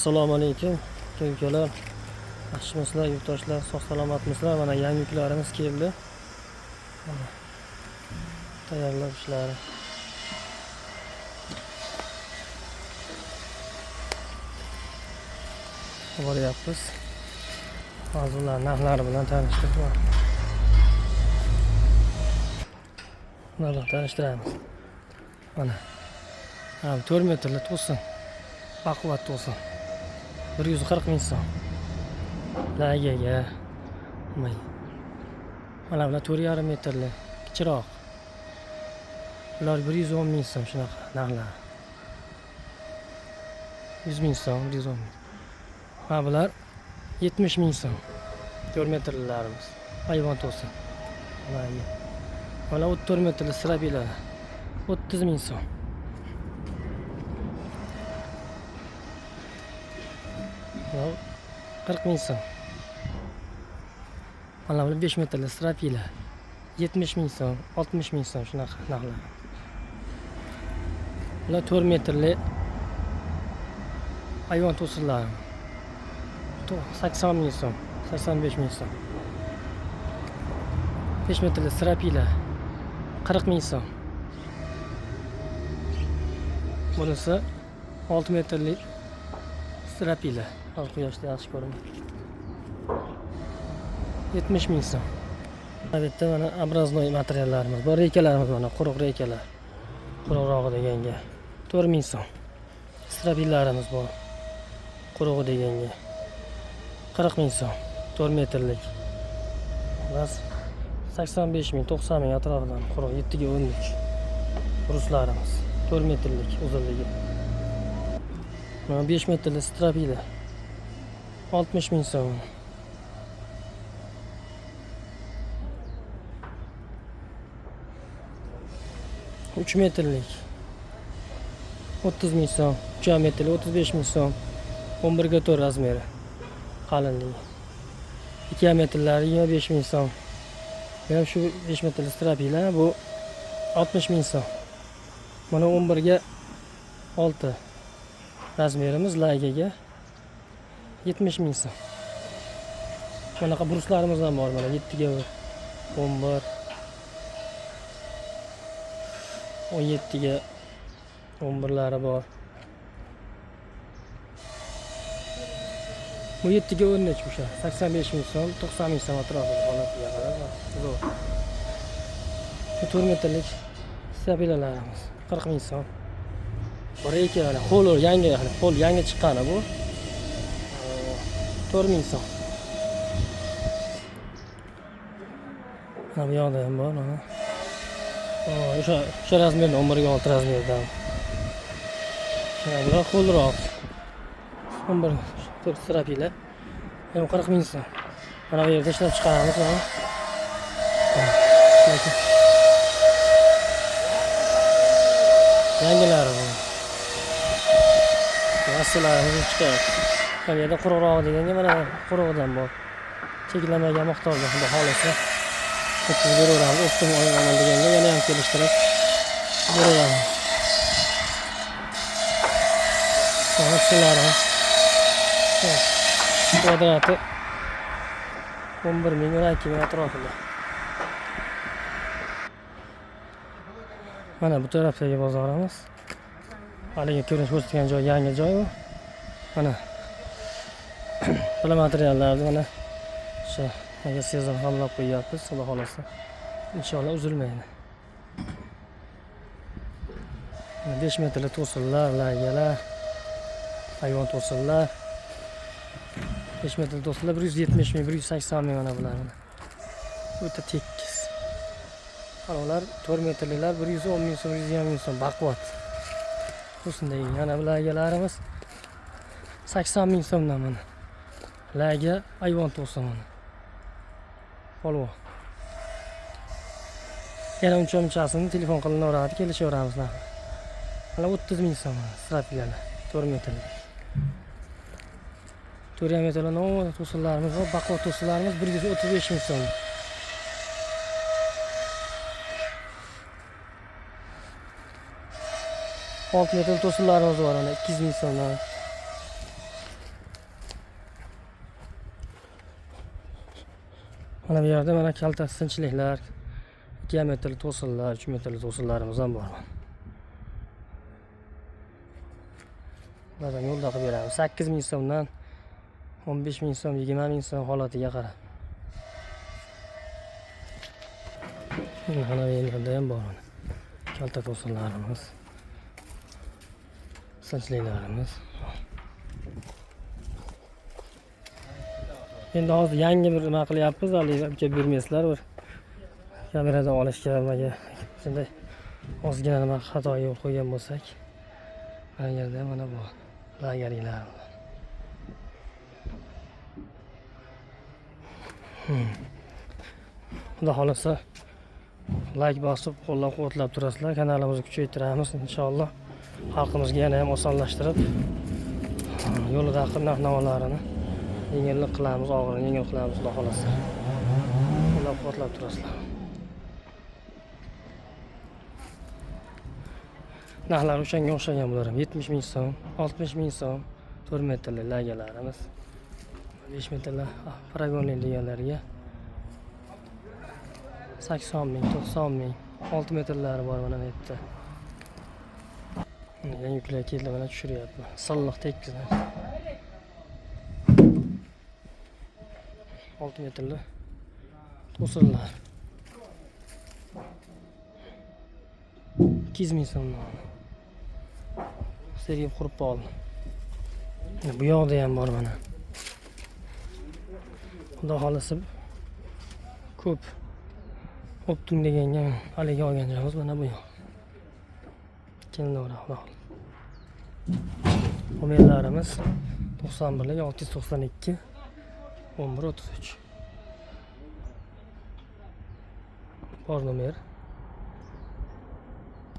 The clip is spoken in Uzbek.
Assalomu alaykum ukalar, yaxshimisizlar yurtdoshlar, sog' salomatmisizlar? Mana yangi yuklarimiz keldi. Mana tayyorlab ishlari. Boryapmiz. Hozirlar narxlari bilan tanishtirib. Mana tanishtiramiz. Mana 4 metrli to'sin. Baquvvat to'sin. 140 ming so'm. Lagaga. Mana bular 4,5 metrli, kichikroq. Bular 110 ming so'm shunaqa narxlar. 100 ming so'm, 110 ming. Mana bular 70 ming so'm. 4 metrlilarimiz. Hayvon to'sin. Mana 34 metrli sirabilar. 30 ming so'm. Mana 40 ming so'm. Mana bular 5 metrli sirabilar. 70 ming so'm, 60 ming so'm shunaqa narxlar. Bular 4 metrli hayvon to'sinlar. 80 ming so'm, 85 ming so'm. 5 metrli sirabilar. 40 ming so'm. Bunisi 6 metrli sirabilar. Quyoshda yaxshi ko'rinadi. 70 ming so'm. Bu yerda mana obraznoy materiallarimiz bor, reykalarimiz mana quruq reykalar. Quruqrog'i deganga 4 ming so'm. Sirabillarimiz bor. Quruq deganga 40 ming so'm. 4 metrlik. Bas 85 ming, 90 ming atrofidan quruq 7 ga 10lik. Ruslarimiz 4 metrlik uzunligi. Mana 5 metrli sirabilar. 60 ming so'm. 3 metrlik 30 ming so'm, 3 metrli 35 ming so'm, 11 ga 4 razmeri, qalinligi. 2 metrlari 25 ming so'm. Mana shu 5 metrli sirabilar bu 60 ming so'm. Mana 11 ga 6 razmerimiz lagaga 70 ming so'm. Bunaqa bruslarimiz ham bor mana 7 ga 11 17 ga 11lari bor. Bu 7 ga 13 o'sha 85 ming so'm, 90 ming so'm atrofida holatiga qarab. Zo'r. Bu 4 metrlik sirabilarimiz 40 ming so'm. Bu reyka mana qo'l yangi, qo'l yangi chiqqani bu. 4 ming so'm. Mana bu yoqda ham bor mana. O'sha razmerdan 11 ga 6 razmerdan. Bular qo'lroq. 11 4 sirabilar. 40 ming so'm. Mana bu yerda ishlab chiqaramiz mana. Yangilari bu. Aslarimiz chiqadi. Mana yerda quruqroq deganga mana quruqdan bor. Cheklanmagan miqdorda xudo xolasa o'tkazib beraveramiz. O'tdim olaman deganga yana ham kelishtirib beraveramiz. Mana shularimiz. Kvadrati 11 ming, 12 ming atrofida. Mana bu tarafdagi bozorimiz. Haligi ko'rinish ko'rsatgan joy yangi joy bu. Mana bular materiallarni mana o'sha sezon hamlab qo'yyapmiz, xudo xolasa. Inshaalloh uzilmaydi. 5 metrli to'sinlar, lagalar, hayvon to'sinlar. 5 metrli to'sinlar 170 ming, 180 ming mana bular. O'ta tekis. Ular 4 metrlilar 110 ming so'm, 120 ming so'm baquvvat. To'sindagi yana lagalarimiz 80 ming so'mdan mana. Laga hayvon to'sin mana. Polvon. Yana uncha-munchasini telefon qilinaveradi, kelishaveramiz narxi. Mana 30 ming so'm sirabilar 4 metrli. 4 metrli to'sinlarimiz bor, baquvvat to'sinlarimiz 135 ming so'm. 6 metrli to'sinlarimiz bor mana 200 ming so'mdan. Mana bu yerda mana kalta sinchliklar, 2 metrli to'sinlar, 3 metrli to'sinlarimiz ham bor. Bulardan yo'lda qilib beramiz. 8 ming so'mdan 15 ming so'm, 20 ming so'm holatiga qarab. Mana bu yerda ham bor. Kalta to'sinlarimiz, sinchliklarimiz. Endi hozir yangi bir nima qilyapmiz, hali kelib bermaysizlar bir kamerada olishga nimaga shunday ozgina nima xato yo'l qo'ygan bo'lsak, mana yerda mana bu lagerlar. Xudo xolasa like bosib, qo'llab-quvvatlab turasizlar. Kanalimizni kuchaytiramiz inshaalloh. Xalqimizga yana ham osonlashtirib, yo'lidagi narx-navolarini yengillik qilamiz, og'irini yengil qilamiz, xudo xolasa. Qo'llab-quvvatlab turasizlar. Narxlar o'shanga o'xshagan bular ham 70 ming so'm, 60 ming so'm, 4 metrli lagerlarimiz. 5 metrli paragonli deganlarga 80 ming, 90 ming, 6 metrlari bor mana bu yerda. Yangi yuklar keldi, mana tushiryapman. Silliq tekizlar. 6 metrli to'sinlar. 200 ming so'mdan. Sergib qurib qoldi. Bu yoqda ham bor mana. Xudo xolasa ko'p optim deganga haligi olgan joyimiz mana bu yoq. Kelinglar, xudo xolasa. Mobillarimiz 91 692 11 33. Bor nomer